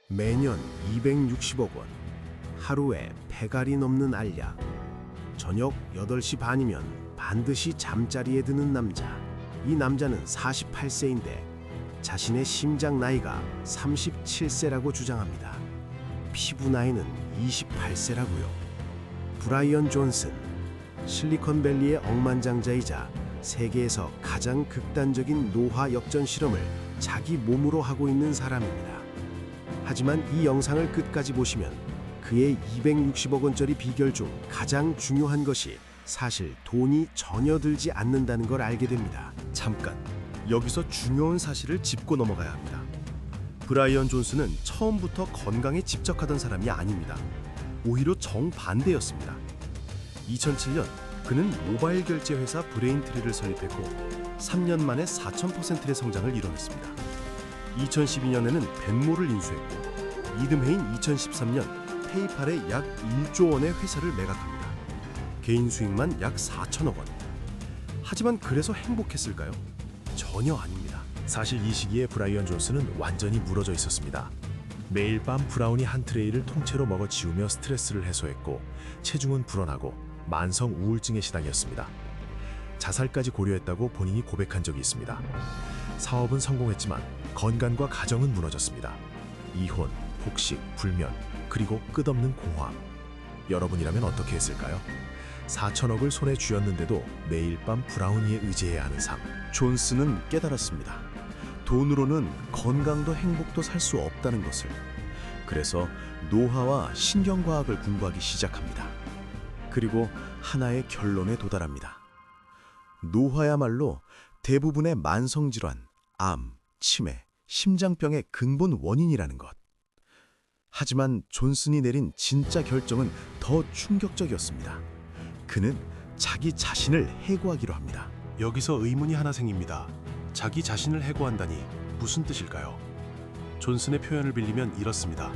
매년 260억 원, 하루에 배갈이 넘는 알약, 저녁 8시 반이면 반드시 잠자리에 드는 남자. 이 남자는 48세인데 자신의 심장 나이가 37세라고 주장합니다. 피부 나이는 28세라고요. 브라이언 존슨, 실리콘밸리의 억만장자이자 세계에서 가장 극단적인 노화 역전 실험을 자기 몸으로 하고 있는 사람입니다. 하지만 이 영상을 끝까지 보시면 그의 260억 원짜리 비결 중 가장 중요한 것이 사실 돈이 전혀 들지 않는다는 걸 알게 됩니다. 잠깐, 여기서 중요한 사실을 짚고 넘어가야 합니다. 브라이언 존슨은 처음부터 건강에 집착하던 사람이 아닙니다. 오히려 정반대였습니다. 2007년 그는 모바일 결제 회사 브레인트리를 설립했고 3년 만에 4000%의 성장을 이뤄냈습니다. 2012년에는 벤모를 인수했고 이듬해인 2013년 페이팔에 약 1조 원의 회사를 매각합니다. 개인 수익만 약 4천억 원. 하지만 그래서 행복했을까요? 전혀 아닙니다. 사실 이 시기에 브라이언 존슨은 완전히 무너져 있었습니다. 매일 밤 브라우니 한 트레이를 통째로 먹어 치우며 스트레스를 해소했고 체중은 불어나고 만성 우울증에 시달렸습니다. 자살까지 고려했다고 본인이 고백한 적이 있습니다. 사업은 성공했지만 건강과 가정은 무너졌습니다. 이혼, 폭식, 불면, 그리고 끝없는 공허함. 여러분이라면 어떻게 했을까요? 4천억을 손에 쥐었는데도 매일 밤 브라우니에 의지해야 하는 삶. 존슨은 깨달았습니다. 돈으로는 건강도 행복도 살 수 없다는 것을. 그래서 노화와 신경과학을 공부하기 시작합니다. 그리고 하나의 결론에 도달합니다. 노화야말로 대부분의 만성질환, 암, 치매, 심장병의 근본 원인이라는 것. 하지만 존슨이 내린 진짜 결정은 더 충격적이었습니다. 그는 자기 자신을 해고하기로 합니다. 여기서 의문이 하나 생깁니다. 자기 자신을 해고한다니 무슨 뜻일까요? 존슨의 표현을 빌리면 이렇습니다.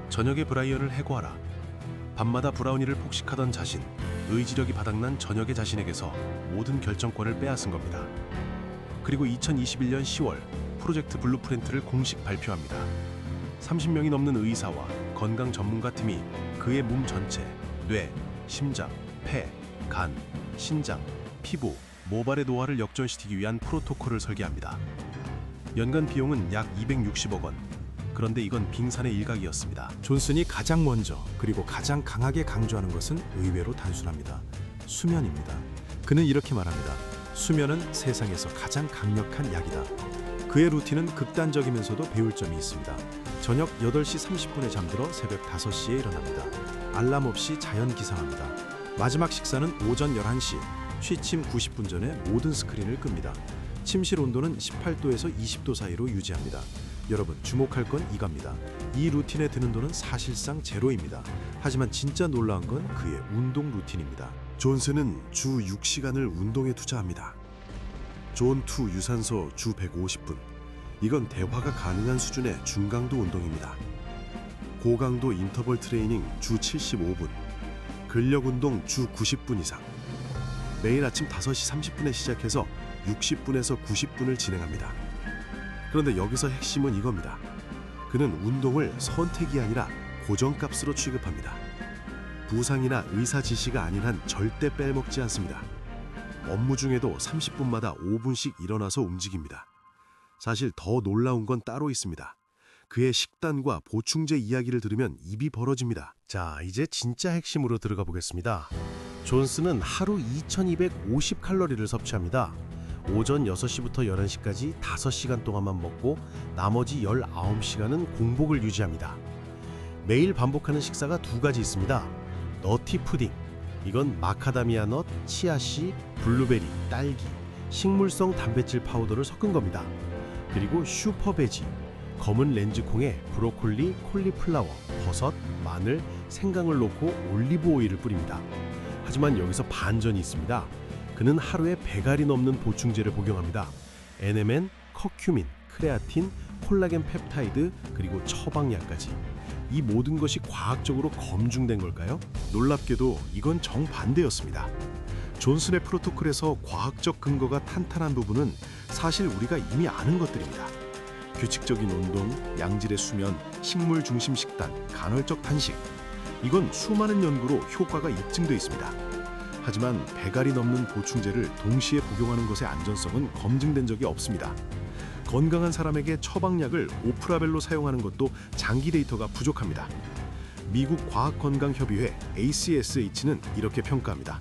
저녁에 브라이언을 해고하라. 밤마다 브라우니를 폭식하던 자신, 의지력이 바닥난 저녁의 자신에게서 모든 결정권을 빼앗은 겁니다. 그리고 2021년 10월 프로젝트 블루프린트를 공식 발표합니다. 30명이 넘는 의사와 건강 전문가 팀이 그의 몸 전체, 뇌, 심장, 폐, 간, 신장, 피부, 모발의 노화를 역전시키기 위한 프로토콜을 설계합니다. 연간 비용은 약 260억 원. 그런데 이건 빙산의 일각이었습니다. 존슨이 가장 먼저 그리고 가장 강하게 강조하는 것은 의외로 단순합니다. 수면입니다. 그는 이렇게 말합니다. 수면은 세상에서 가장 강력한 약이다. 그의 루틴은 극단적이면서도 배울 점이 있습니다. 저녁 8시 30분에 잠들어 새벽 5시에 일어납니다. 알람 없이 자연 기상합니다. 마지막 식사는 오전 11시, 취침 90분 전에 모든 스크린을 끕니다. 침실 온도는 18도에서 20도 사이로 유지합니다. 여러분, 주목할 건 이겁니다. 이 루틴에 드는 돈은 사실상 제로입니다. 하지만 진짜 놀라운 건 그의 운동 루틴입니다. 존슨은 주 6시간을 운동에 투자합니다. 존2 유산소 주 150분. 이건 대화가 가능한 수준의 중강도 운동입니다. 고강도 인터벌 트레이닝 주 75분. 근력 운동 주 90분 이상. 매일 아침 5시 30분에 시작해서 60분에서 90분을 진행합니다. 그런데 여기서 핵심은 이겁니다. 그는 운동을 선택이 아니라 고정값으로 취급합니다. 부상이나 의사 지시가 아닌 한 절대 빼먹지 않습니다. 업무 중에도 30분마다 5분씩 일어나서 움직입니다. 사실 더 놀라운 건 따로 있습니다. 그의 식단과 보충제 이야기를 들으면 입이 벌어집니다. 자, 이제 진짜 핵심으로 들어가 보겠습니다. 존슨은 하루 2250칼로리를 섭취합니다. 오전 6시부터 11시까지 5시간 동안만 먹고 나머지 19시간은 공복을 유지합니다. 매일 반복하는 식사가 2가지 있습니다. 너티 푸딩, 이건 마카다미아 넛, 치아씨, 블루베리, 딸기, 식물성 단백질 파우더를 섞은 겁니다. 그리고 슈퍼베지, 검은 렌즈콩에 브로콜리, 콜리플라워, 버섯, 마늘, 생강을 넣고 올리브 오일을 뿌립니다. 하지만 여기서 반전이 있습니다. 그는 하루에 100알이 넘는 보충제를 복용합니다. NMN, 커큐민, 크레아틴, 콜라겐 펩타이드, 그리고 처방약까지. 이 모든 것이 과학적으로 검증된 걸까요? 놀랍게도 이건 정반대였습니다. 존슨의 프로토콜에서 과학적 근거가 탄탄한 부분은 사실 우리가 이미 아는 것들입니다. 규칙적인 운동, 양질의 수면, 식물 중심 식단, 간헐적 단식. 이건 수많은 연구로 효과가 입증돼 있습니다. 하지만 100알이 넘는 보충제를 동시에 복용하는 것의 안전성은 검증된 적이 없습니다. 건강한 사람에게 처방약을 오프라벨로 사용하는 것도 장기 데이터가 부족합니다. 미국 과학건강협의회 ACSH는 이렇게 평가합니다.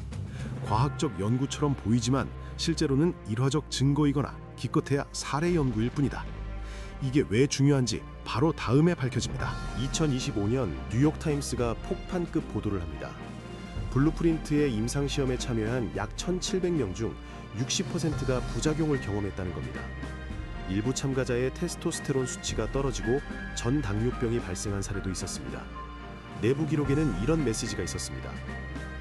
과학적 연구처럼 보이지만 실제로는 일화적 증거이거나 기껏해야 사례 연구일 뿐이다. 이게 왜 중요한지 바로 다음에 밝혀집니다. 2025년 뉴욕타임스가 폭판급 보도를 합니다. 블루프린트의 임상시험에 참여한 약 1,700명 중 60%가 부작용을 경험했다는 겁니다. 일부 참가자의 테스토스테론 수치가 떨어지고 전당뇨병이 발생한 사례도 있었습니다. 내부 기록에는 이런 메시지가 있었습니다.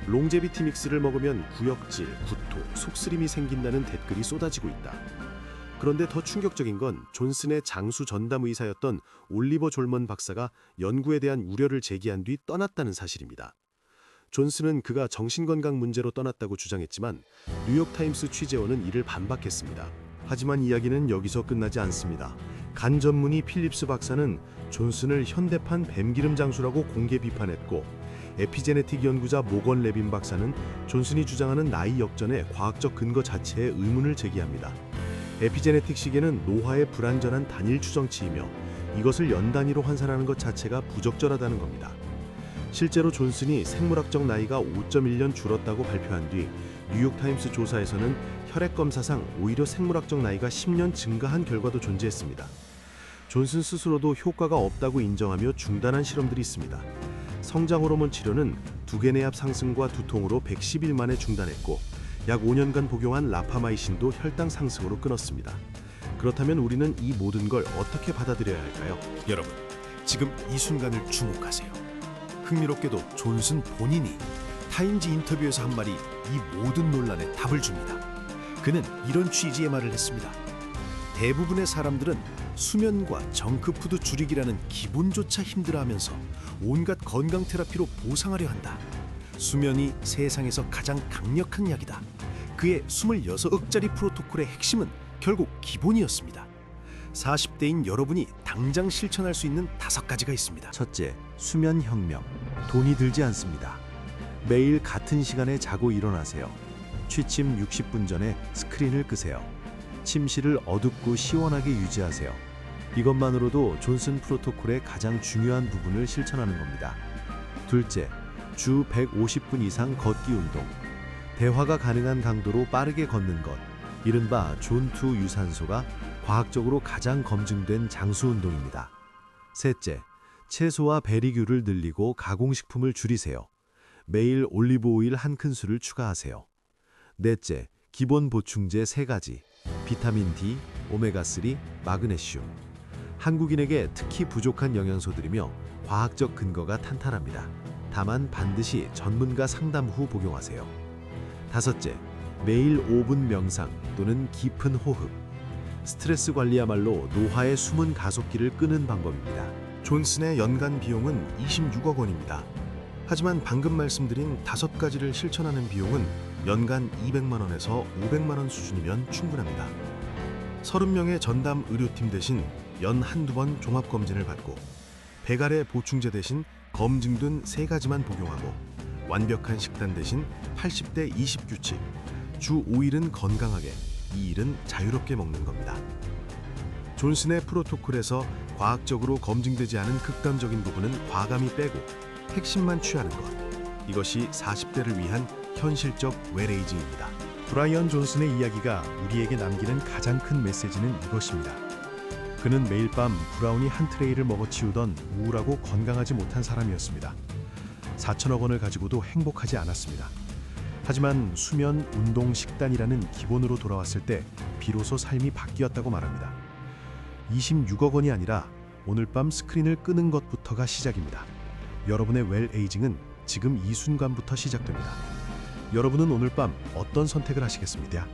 롱제비티 믹스를 먹으면 구역질, 구토, 속쓰림이 생긴다는 댓글이 쏟아지고 있다. 그런데 더 충격적인 건 존슨의 장수 전담 의사였던 올리버 졸먼 박사가 연구에 대한 우려를 제기한 뒤 떠났다는 사실입니다. 존슨은 그가 정신건강 문제로 떠났다고 주장했지만 뉴욕타임스 취재원은 이를 반박했습니다. 하지만 이야기는 여기서 끝나지 않습니다. 간 전문의 필립스 박사는 존슨을 현대판 뱀기름 장수라고 공개 비판했고, 에피제네틱 연구자 모건 레빈 박사는 존슨이 주장하는 나이 역전의 과학적 근거 자체에 의문을 제기합니다. 에피제네틱 시계는 노화의 불완전한 단일 추정치이며 이것을 연 단위로 환산하는 것 자체가 부적절하다는 겁니다. 실제로 존슨이 생물학적 나이가 5.1년 줄었다고 발표한 뒤 뉴욕타임스 조사에서는 혈액 검사상 오히려 생물학적 나이가 10년 증가한 결과도 존재했습니다. 존슨 스스로도 효과가 없다고 인정하며 중단한 실험들이 있습니다. 성장 호르몬 치료는 두개내압 상승과 두통으로 110일 만에 중단했고, 약 5년간 복용한 라파마이신도 혈당 상승으로 끊었습니다. 그렇다면 우리는 이 모든 걸 어떻게 받아들여야 할까요? 여러분, 지금 이 순간을 주목하세요. 흥미롭게도 존슨 본인이 타임지 인터뷰에서 한 말이 이 모든 논란에 답을 줍니다. 그는 이런 취지의 말을 했습니다. 대부분의 사람들은 수면과 정크푸드 줄이기라는 기본조차 힘들어하면서 온갖 건강 테라피로 보상하려 한다. 수면이 세상에서 가장 강력한 약이다. 그의 26억짜리 프로토콜의 핵심은 결국 기본이었습니다. 40대인 여러분이 당장 실천할 수 있는 5가지가 있습니다. 첫째, 수면 혁명. 돈이 들지 않습니다. 매일 같은 시간에 자고 일어나세요. 취침 60분 전에 스크린을 끄세요. 침실을 어둡고 시원하게 유지하세요. 이것만으로도 존슨 프로토콜의 가장 중요한 부분을 실천하는 겁니다. 둘째, 주 150분 이상 걷기 운동. 대화가 가능한 강도로 빠르게 걷는 것, 이른바 존2 유산소가 과학적으로 가장 검증된 장수 운동입니다. 셋째, 채소와 베리류를 늘리고 가공식품을 줄이세요. 매일 올리브 오일 1큰술을 추가하세요. 넷째, 기본 보충제 3가지. 비타민 D, 오메가3, 마그네슘. 한국인에게 특히 부족한 영양소들이며 과학적 근거가 탄탄합니다. 다만 반드시 전문가 상담 후 복용하세요. 다섯째, 매일 5분 명상 또는 깊은 호흡. 스트레스 관리야말로 노화의 숨은 가속기를 끄는 방법입니다. 존슨의 연간 비용은 26억 원입니다. 하지만 방금 말씀드린 5가지를 실천하는 비용은 연간 200만 원에서 500만 원 수준이면 충분합니다. 30명의 전담 의료팀 대신 연 한두 번 종합검진을 받고 100알의 보충제 대신 검증된 3가지만 복용하고 완벽한 식단 대신 80대 20 규칙, 주 5일은 건강하게, 2일은 자유롭게 먹는 겁니다. 존슨의 프로토콜에서 과학적으로 검증되지 않은 극단적인 부분은 과감히 빼고 핵심만 취하는 것. 이것이 40대를 위한 현실적 웰에이징입니다. 브라이언 존슨의 이야기가 우리에게 남기는 가장 큰 메시지는 이것입니다. 그는 매일 밤 브라우니 한 트레이를 먹어 치우던 우울하고 건강하지 못한 사람이었습니다. 4천억 원을 가지고도 행복하지 않았습니다. 하지만 수면, 운동, 식단이라는 기본으로 돌아왔을 때 비로소 삶이 바뀌었다고 말합니다. 26억 원이 아니라 오늘 밤 스크린을 끄는 것부터가 시작입니다. 여러분의 웰에이징은 지금 이 순간부터 시작됩니다. 여러분은 오늘 밤 어떤 선택을 하시겠습니까?